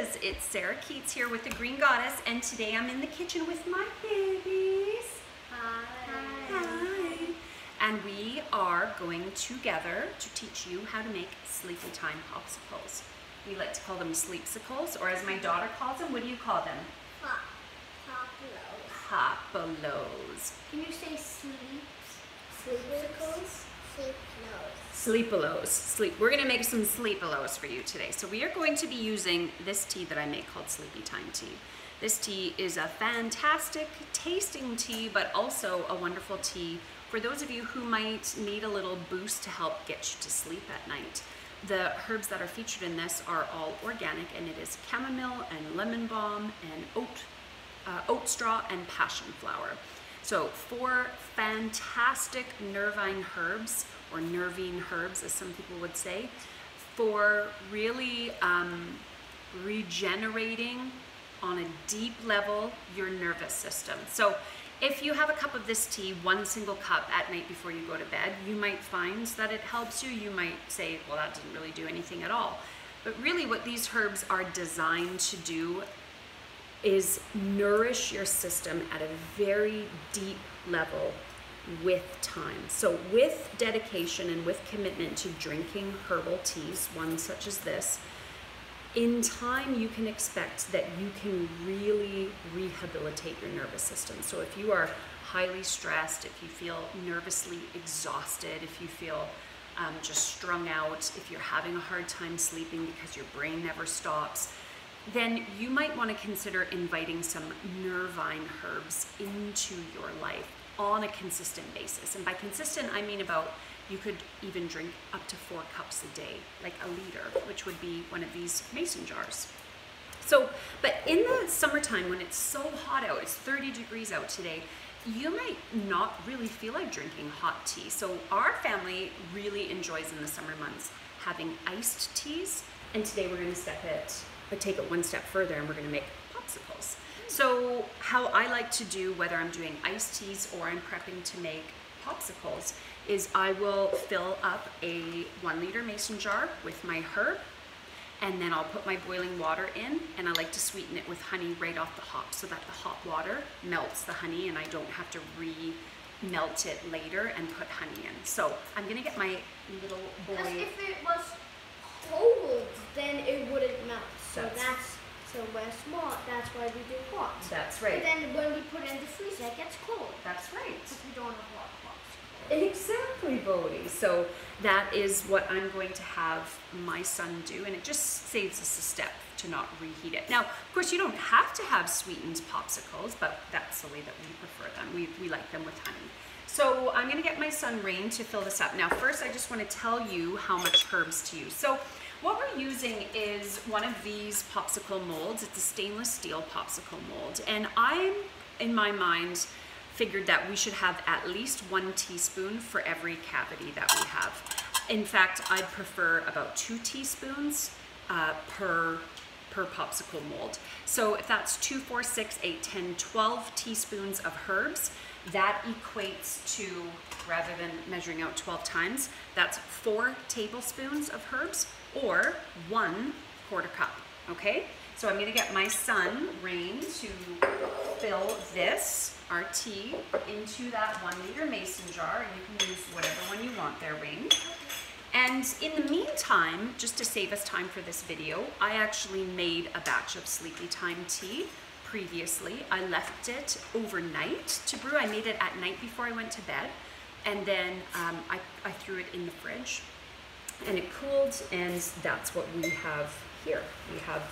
Sisters. It's Sarah Keats here with the Green Goddess, and today I'm in the kitchen with my babies. Hi. And we are going together to teach you how to make sleepy time popsicles. We like to call them sleep-sicles, or as my daughter calls them, what do you call them? Popolos. Can you say sleep-sicles? Sleep-alos. We're going to make some sleep-alos for you today. So we are going to be using this tea that I make called Sleepy Time Tea. This tea is a fantastic tasting tea, but also a wonderful tea for those of you who might need a little boost to help get you to sleep at night. The herbs that are featured in this are all organic, and it is chamomile and lemon balm and oat straw and passion flower. So 4 fantastic nervine herbs, or nervine herbs as some people would say, for really regenerating on a deep level your nervous system. So if you have a cup of this tea, 1 single cup at night before you go to bed, you might find that it helps you. You might say, well, that didn't really do anything at all. But really what these herbs are designed to do is nourish your system at a very deep level with time. So with dedication and with commitment to drinking herbal teas, one such as this, in time you can expect that you can really rehabilitate your nervous system. So if you are highly stressed, if you feel nervously exhausted, if you feel just strung out, if you're having a hard time sleeping because your brain never stops, then you might want to consider inviting some nervine herbs into your life on a consistent basis. And by consistent, I mean about you could even drink up to 4 cups a day, like a liter, which would be one of these mason jars. So, but in the summertime when it's so hot out, it's 30 degrees out today, you might not really feel like drinking hot tea. So our family really enjoys in the summer months having iced teas, and today we're going to take it one step further, and we're going to make popsicles. So how I like to do, whether I'm doing iced teas or I'm prepping to make popsicles, is I will fill up a 1 liter mason jar with my herb, and then I'll put my boiling water in, and I like to sweeten it with honey right off the hop so that the hot water melts the honey and I don't have to re-melt it later and put honey in. So I'm going to get my little boy. Because if it was cold, then it wouldn't melt. So when it's small, that's why we do hot. That's right. But then when we put it in the freezer, it gets cold. That's right. Because we don't have hot popsicles. Exactly, Bodhi. So that is what I'm going to have my son do, and it just saves us a step to not reheat it. Now, of course, you don't have to have sweetened popsicles, but that's the way that we prefer them. We like them with honey. So I'm going to get my son Rain to fill this up. Now, first, I just want to tell you how much herbs to use. So what we're using is one of these popsicle molds. It's a stainless steel popsicle mold. And I'm, in my mind, figured that we should have at least 1 teaspoon for every cavity that we have. In fact, I'd prefer about 2 teaspoons per popsicle mold. So if that's 2, 4, 6, 8, 10, 12 teaspoons of herbs, that equates to, rather than measuring out 12 times, that's 4 tablespoons of herbs, or 1/4 cup, okay? So I'm gonna get my son, Rain, to fill this, our tea, into that 1 liter mason jar. You can use whatever one you want there, Rain. And in the meantime, just to save us time for this video, I actually made a batch of Sleepy Time tea previously. I left it overnight to brew. I made it at night before I went to bed, and then I threw it in the fridge, and it cooled, and that's what we have here. We have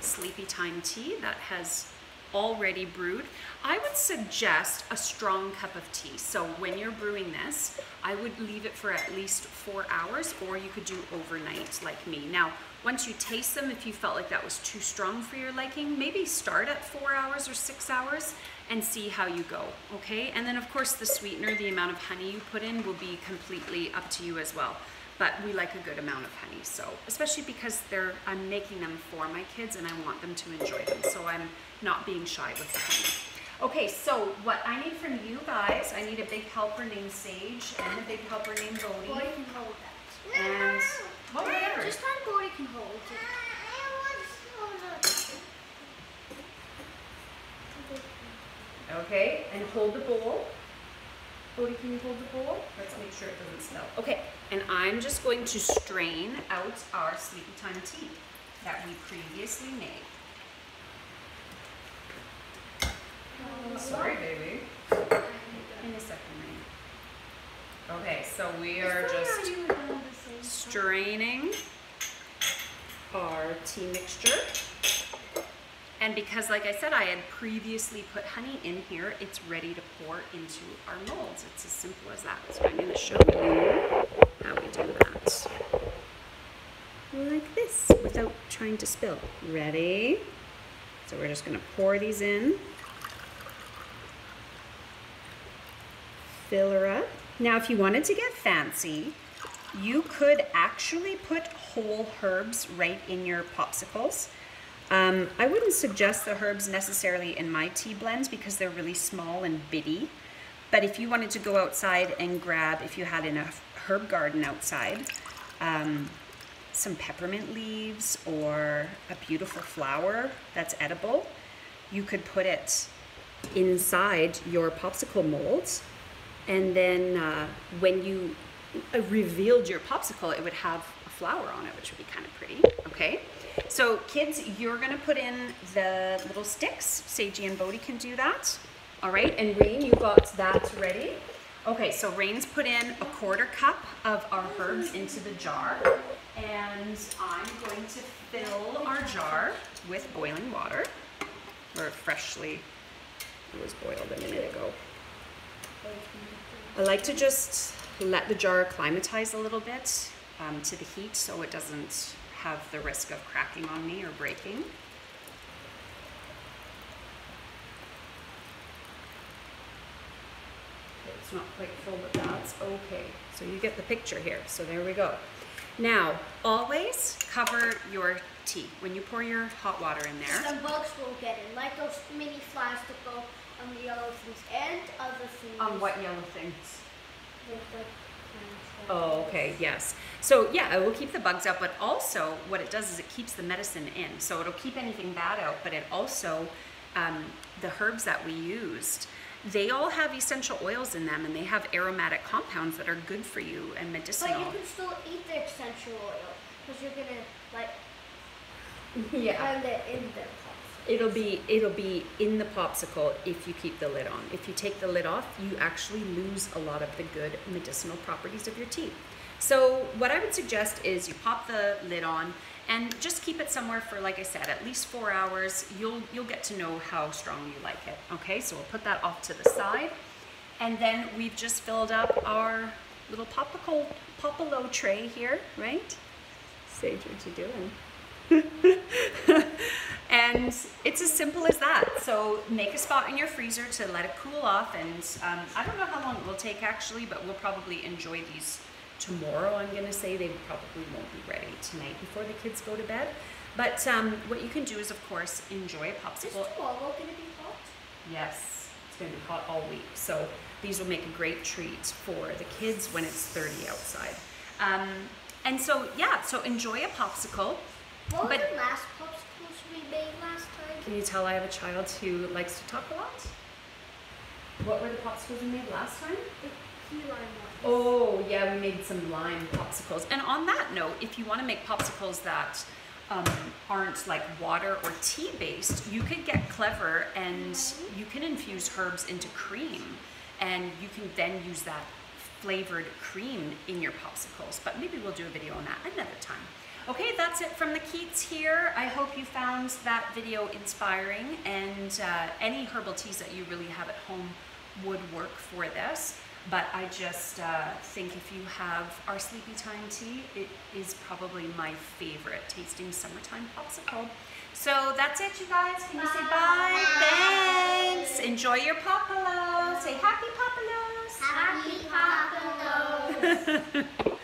Sleepy Time tea that has already brewed. I would suggest a strong cup of tea. So when you're brewing this, I would leave it for at least 4 hours, or you could do overnight like me. Now, once you taste them, if you felt like that was too strong for your liking, maybe start at 4 hours or 6 hours and see how you go, okay? And then of course the sweetener, the amount of honey you put in, will be completely up to you as well. But we like a good amount of honey, so especially because I'm making them for my kids and I want them to enjoy them, so I'm not being shy with the honey. Okay, so what I need from you guys, I need a big helper named Sage and a big helper named Bodhi. Bodhi can hold that. And whatever. Just time Bodhi can hold it. Okay, and hold the bowl. Bodhi, can you hold the bowl? Let's make sure it doesn't spill. Okay, and I'm just going to strain out our sleepy time tea that we previously made. Sorry, baby. In a second, Rain. Okay, so we are just straining our tea mixture. And because, like I said, I had previously put honey in here, it's ready to pour into our molds. It's as simple as that. So I'm going to show you how we do that. Like this, without trying to spill. Ready? So we're just going to pour these in. Fill her up. Now, if you wanted to get fancy, you could actually put whole herbs right in your popsicles. I wouldn't suggest the herbs necessarily in my tea blends because they're really small and bitty. But if you wanted to go outside and grab, if you had in a herb garden outside, some peppermint leaves or a beautiful flower that's edible, you could put it inside your popsicle molds. And then when you revealed your popsicle, it would have a flower on it, which would be kind of pretty, okay? So kids, you're gonna put in the little sticks. Seiji and Bodhi can do that. All right, and Rain, you got that ready? Okay, so Rain's put in a 1/4 cup of our herbs into the jar. And I'm going to fill our jar with boiling water. Or freshly, it was boiled a minute ago. I like to just let the jar acclimatize a little bit to the heat so it doesn't have the risk of cracking on me or breaking. It's not quite full, but that's okay. So you get the picture here. So there we go. Now, always cover your tea when you pour your hot water in there. Some bugs will get in, like those mini flies that go on the yellow things and other things. On what yellow things? Like Oh, okay, yes. So yeah, it will keep the bugs out, but also what it does is it keeps the medicine in. So it'll keep anything bad out, but it also, the herbs that we used, they all have essential oils in them and they have aromatic compounds that are good for you and medicinal. But you can still eat the essential oil because you're gonna like yeah. it in the popsicle. It'll be in the popsicle if you keep the lid on. If you take the lid off, you actually lose a lot of the good medicinal properties of your tea. So what I would suggest is you pop the lid on and just keep it somewhere for, like I said, at least 4 hours. You'll get to know how strong you like it. Okay, so we'll put that off to the side. And then we've just filled up our little Popsicle tray here, right? Sage, what you doing? And it's as simple as that. So make a spot in your freezer to let it cool off, and I don't know how long it will take actually, but we'll probably enjoy these tomorrow. I'm gonna say they probably won't be ready tonight before the kids go to bed. But what you can do is, of course, enjoy a popsicle. Is tomorrow gonna be hot? Yes, it's gonna be hot all week. So these will make a great treat for the kids when it's 30 outside. And so yeah, so enjoy a popsicle. What were the last popsicles we made last time? Can you tell I have a child who likes to talk a lot? What were the popsicles we made last time? The key lime ones. Oh, yeah, we made some lime popsicles. And on that note, if you want to make popsicles that aren't like water or tea based, you could get clever and you can infuse herbs into cream. And you can then use that flavored cream in your popsicles. But maybe we'll do a video on that another time. Okay, that's it from the Keats here. I hope you found that video inspiring, and any herbal teas that you really have at home would work for this. But I just think if you have our Sleepy Time tea, it is probably my favorite tasting summertime popsicle. So that's it, you guys. Can you say bye? Thanks. Enjoy your popolo. Say happy popolos. Happy popolos.